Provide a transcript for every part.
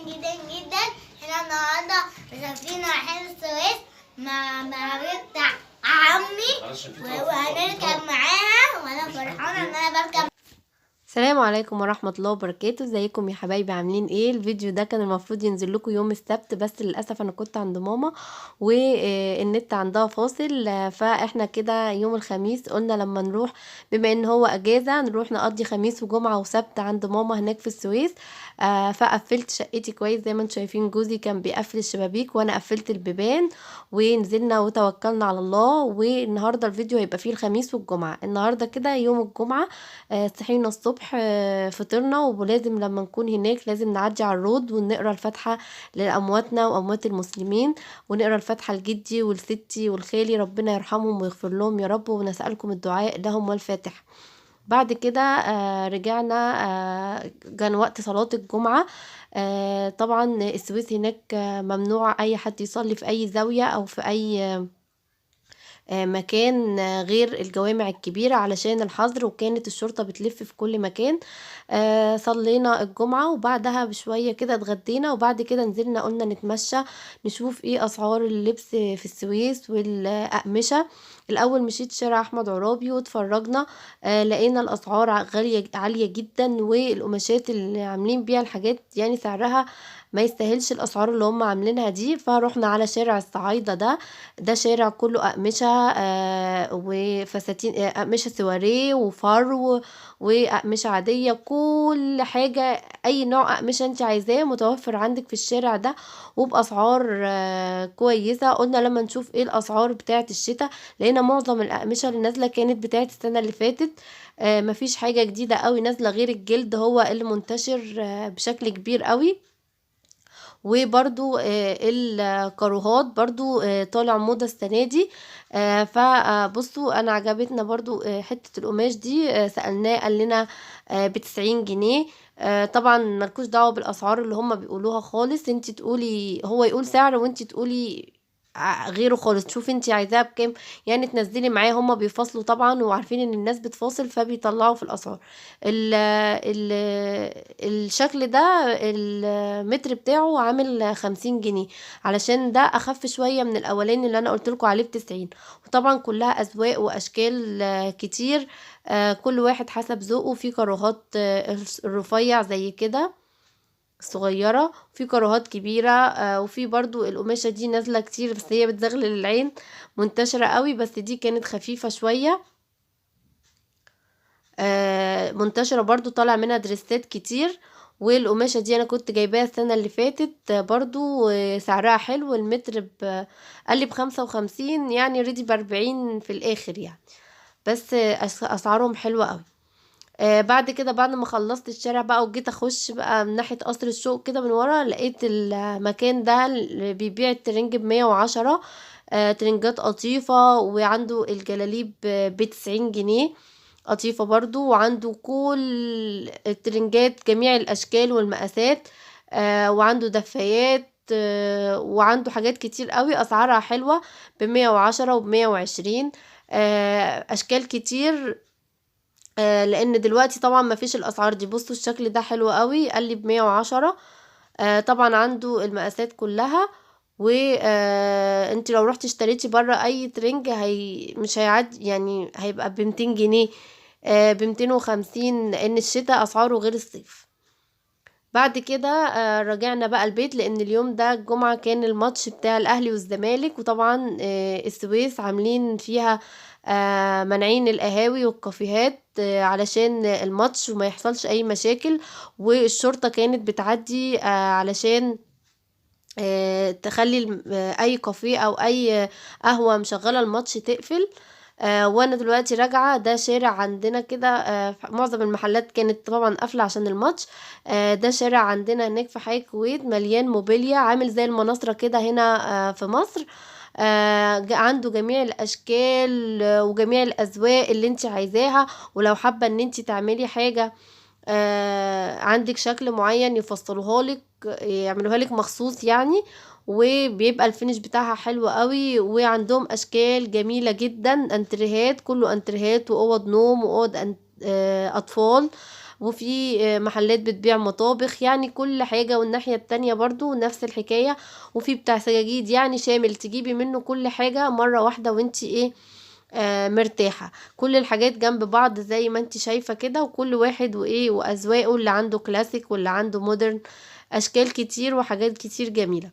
جدا جدا. احنا النهارده مسافرين رايحين السويس مع بتاع عمي وهنركب معاها وانا فرحانه ان انا بركب. السلام عليكم ورحمة الله وبركاته. ازيكم يا حبايبي؟ عاملين ايه؟ الفيديو ده كان المفروض ينزل لكم يوم السبت، بس للأسف انا كنت عند ماما والنت عندها فاصل، فاحنا كده يوم الخميس قلنا لما نروح، بما ان هو اجازة، نروح نقضي خميس وجمعة وسبت عند ماما هناك في السويس. فقفلت شقتي كويس زي ما انتم شايفين، جوزي كان بيقفل الشبابيك وانا قفلت البيبان ونزلنا وتوكلنا على الله. والنهارده الفيديو هيبقى فيه الخميس والجمعة. النهارده كده يوم الجمعة، صحينا الصبح، فطرنا، ولازم لما نكون هناك لازم نعدي على الرود ونقرا الفاتحة لأمواتنا وأموات المسلمين، ونقرا الفاتحة لجدي ولستي والخالي، ربنا يرحمهم ويغفر لهم يا رب، ونسألكم الدعاء لهم والفاتحة. بعد كده رجعنا، كان وقت صلاة الجمعة. طبعا السويس هناك ممنوع أي حد يصلي في أي زاوية أو في أي مكان غير الجوامع الكبيرة علشان الحظر، وكانت الشرطة بتلف في كل مكان. صلينا الجمعة وبعدها بشوية كده اتغدينا، وبعد كده نزلنا قلنا نتمشى نشوف ايه اسعار اللبس في السويس والأقمشة. الاول مشيت شارع احمد عرابي واتفرجنا، لقينا الاسعار غالية عالية جدا، والقماشات اللي عاملين بيها الحاجات يعني سعرها ما يستاهلش الاسعار اللي هم عاملينها دي. فروحنا على شارع الصعايدة، ده شارع كله أقمشة وفساتين، أقمشة سواريه وفرو وأقمشة عادية، كل حاجة أي نوع أقمشة انت عايزاه متوفر عندك في الشارع ده وبأسعار كويسة. قلنا لما نشوف ايه الأسعار بتاعة الشتاء، لقينا معظم الأقمشة اللي نازلة كانت بتاعة السنة اللي فاتت. مفيش حاجة جديدة قوي نازلة غير الجلد، هو اللي منتشر بشكل كبير قوي. وبرضو الكاروهات برضو طالع موضة السنة دي. فبصوا انا عجبتنا برضو حتة القماش دي، سألناه قال لنا ب90 جنيه. طبعا ملكوش دعوة بالاسعار اللي هم بيقولوها خالص، انت تقولي، هو يقول سعر وانت تقولي غيره خالص، تشوفي انت عايزاها بكام يعني تنزلي معاه. هما بيفاصلوا طبعا وعارفين ان الناس بتفاصل فبيطلعوا في الاسعار. ال الشكل ده المتر بتاعه عامل 50 جنيه، علشان ده اخف شوية من الاولاني اللي انا قلتلكوا عليه ب90. وطبعا كلها اذواق واشكال كتير، كل واحد حسب ذوقه. في كاروهات الرفيع زي كده صغيرة، في كاروهات كبيرة، وفي برضو القماشة دي نازلة كتير بس هي بتزغلل العين، منتشرة قوي، بس دي كانت خفيفة شوية. منتشرة برضو، طالع منها دريسات كتير. والقماشة دي انا كنت جايباها السنة اللي فاتت، برضو سعرها حلو. المتر قال لي ب55، يعني ريدي ب40 في الاخر يعني، بس اسعارهم حلوة قوي. بعد كده بعد ما خلصت الشارع بقى وجيت اخش بقى من ناحية قصر الشوق كده من ورا، لقيت المكان ده اللي بيبيع الترنج ب110. ترنجات قطيفة، وعنده الجلاليب ب90 جنيه قطيفة برضو، وعنده كل الترنجات جميع الاشكال والمقاسات. وعنده دفايات، وعنده حاجات كتير قوي اسعارها حلوة، ب110 وب120. اشكال كتير، لان دلوقتي طبعا ما فيش الاسعار دي. بصوا الشكل ده حلو قوي، قال لي ب110. طبعا عنده المقاسات كلها. وانت لو رحت اشتريتي بره اي ترنج مش هيعدي، يعني هيبقى ب200 جنيه، ب250، لان الشتاء اسعاره غير الصيف. بعد كده رجعنا بقى البيت، لان اليوم ده الجمعة كان الماتش بتاع الاهلي والزمالك. وطبعا السويس عاملين فيها منعين القهاوي والكافيهات علشان الماتش وما يحصلش اي مشاكل. والشرطة كانت بتعدي علشان تخلي اي كافيه او اي قهوة مشغلة الماتش تقفل. وانا دلوقتي راجعة، ده شارع عندنا كده، معظم المحلات كانت طبعا قافلة عشان الماتش. ده شارع عندنا هناك في حي الكويت مليان موبيليا، عامل زي المناصرة كده هنا في مصر. عنده جميع الاشكال وجميع الاذواق اللي انت عايزاها. ولو حابة ان انت تعملي حاجة عندك شكل معين يفصلوها لك، يعملوها لك مخصوص يعني، وبيبقى الفينش بتاعها حلو قوي. وعندهم اشكال جميلة جدا، انتريهات، كله انتريهات واوض نوم واوض اطفال. وفي محلات بتبيع مطابخ، يعني كل حاجة. والناحية التانية برضو نفس الحكاية، وفي بتاع سجاجيد يعني شامل تجيبي منه كل حاجة مرة واحدة وانتي ايه مرتاحة. كل الحاجات جنب بعض زي ما انتي شايفة كده، وكل واحد وايه واذواقه، اللي عنده كلاسيك واللي عنده مودرن، اشكال كتير وحاجات كتير جميلة.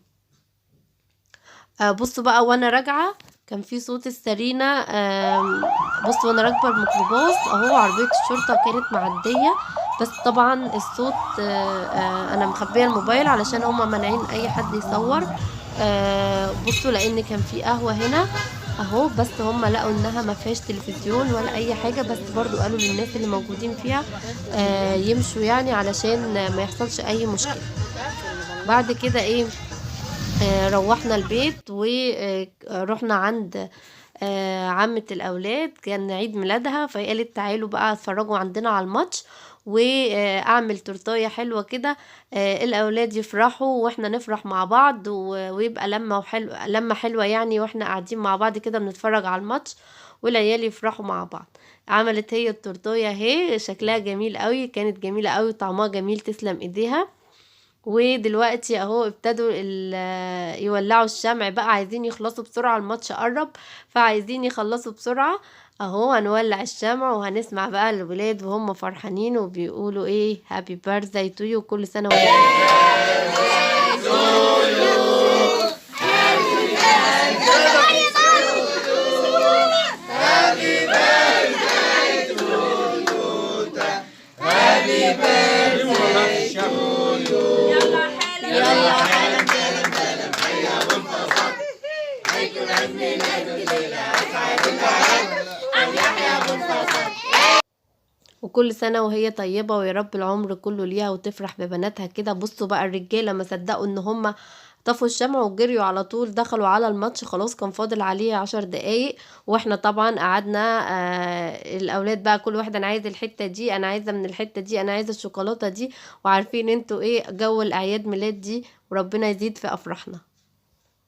بصوا بقى وانا راجعة كان في صوت السرينة. بصوا وانا راكبة الميكروباص اهو عربية الشرطة كانت معدية، بس طبعا الصوت انا مخبية الموبايل علشان هما مانعين اي حد يصور. بصوا لان كان في قهوة هنا اهو، بس هما لقوا انها ما فيهاش تلفزيون ولا اي حاجة، بس برضو قالوا للناس اللي موجودين فيها يمشوا يعني علشان ما يحصلش اي مشكلة. بعد كده ايه روحنا البيت ورحنا عند عمة الأولاد، كان عيد ميلادها، فقالت تعالوا بقى اتفرجوا عندنا على الماتش واعمل تورتايه حلوه كده، الاولاد يفرحوا واحنا نفرح مع بعض ويبقى لمه حلوه يعني، واحنا قاعدين مع بعض كده بنتفرج على الماتش والعيال يفرحوا مع بعض. عملت هي التورتايه اهي، شكلها جميل قوي، كانت جميله قوي، طعمها جميل، تسلم ايديها. ودلوقتي اهو ابتدوا يولعوا الشمع بقى، عايزين يخلصوا بسرعة، الماتش قرب فعايزين يخلصوا بسرعة. اهو هنولع الشمع وهنسمع بقى الولاد وهم فرحانين وبيقولوا ايه هابي بيرثداي تو يو، كل سنة وانتم وكل سنة وهي طيبة، ويا رب العمر كله ليها وتفرح ببناتها كده. بصوا بقى الرجالة ما صدقوا ان هم طفوا الشمع وجريوا على طول دخلوا على الماتش، خلاص كان فاضل عليه 10 دقايق، واحنا طبعا قعدنا الاولاد بقى كل واحد انا عايز الحتة دي، انا عايزة من الحتة دي، انا عايزة الشوكولاتة دي، وعارفين انتوا ايه جو الاعياد ميلاد دي، وربنا يزيد في افراحنا.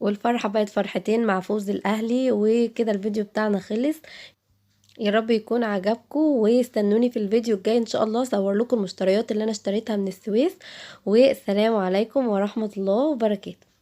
والفرحة بقت فرحتين مع فوز الاهلي. وكده الفيديو بتاعنا خلص، يا رب يكون عجبكم، واستنوني في الفيديو الجاي ان شاء الله اصور لكم المشتريات اللي انا اشتريتها من السويس. والسلام عليكم ورحمة الله وبركاته.